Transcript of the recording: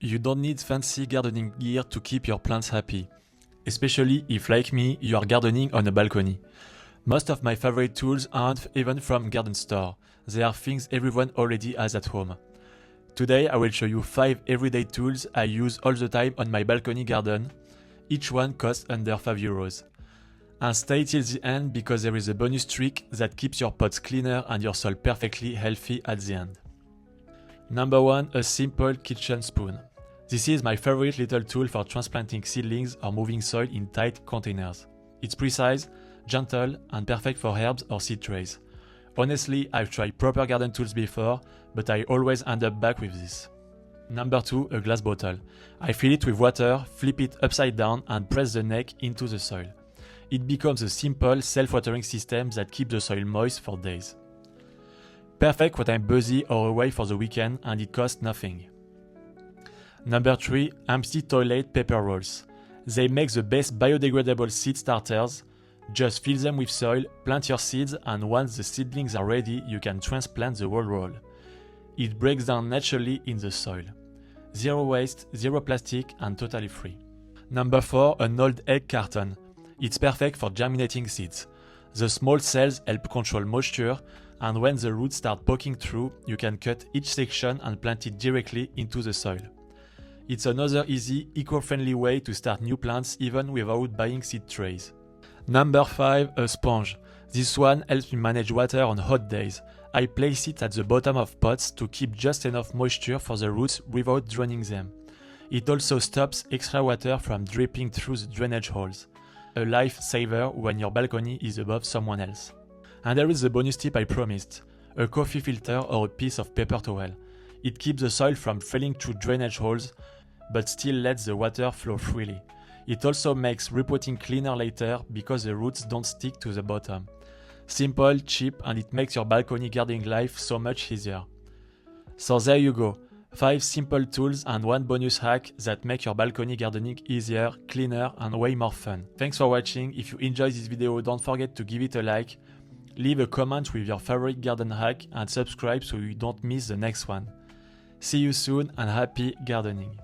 you don't need fancy gardening gear to keep your plants happy. Especially if, like me, you are gardening on a balcony. Most of my favorite tools aren't even from garden store. They are things everyone already has at home. Today I will show you 5 everyday tools I use all the time on my balcony garden. Each one costs under €5. And stay till the end because there is a bonus trick that keeps your pots cleaner and your soil perfectly healthy at the end. Number 1. A simple kitchen spoon. This is my favorite little tool for transplanting seedlings or moving soil in tight containers. It's precise, gentle, and perfect for herbs or seed trays. Honestly, I've tried proper garden tools before, but I always end up back with this. Number 2. A glass bottle. I fill it with water, flip it upside down and press the neck into the soil. It becomes a simple, self-watering system that keeps the soil moist for days. Perfect when I'm busy or away for the weekend and it costs nothing. Number 3. Empty toilet paper rolls. They make the best biodegradable seed starters. Just fill them with soil, plant your seeds, and once the seedlings are ready, you can transplant the whole roll. It breaks down naturally in the soil. Zero waste, zero plastic, and totally free. Number 4. An old egg carton. It's perfect for germinating seeds. The small cells help control moisture, and when the roots start poking through, you can cut each section and plant it directly into the soil. It's another easy, eco-friendly way to start new plants even without buying seed trays. Number 5. A sponge. This one helps me manage water on hot days. I place it at the bottom of pots to keep just enough moisture for the roots without drowning them. It also stops extra water from dripping through the drainage holes. A lifesaver when your balcony is above someone else. And there is the bonus tip I promised. A coffee filter or a piece of paper towel. It keeps the soil from falling through drainage holes, but still lets the water flow freely. It also makes repotting cleaner later because the roots don't stick to the bottom. Simple, cheap, and it makes your balcony gardening life so much easier. So there you go. 5 simple tools and 1 bonus hack that make your balcony gardening easier, cleaner, and way more fun. Thanks for watching. If you enjoyed this video, don't forget to give it a like, leave a comment with your favorite garden hack, and subscribe so you don't miss the next one. See you soon and happy gardening!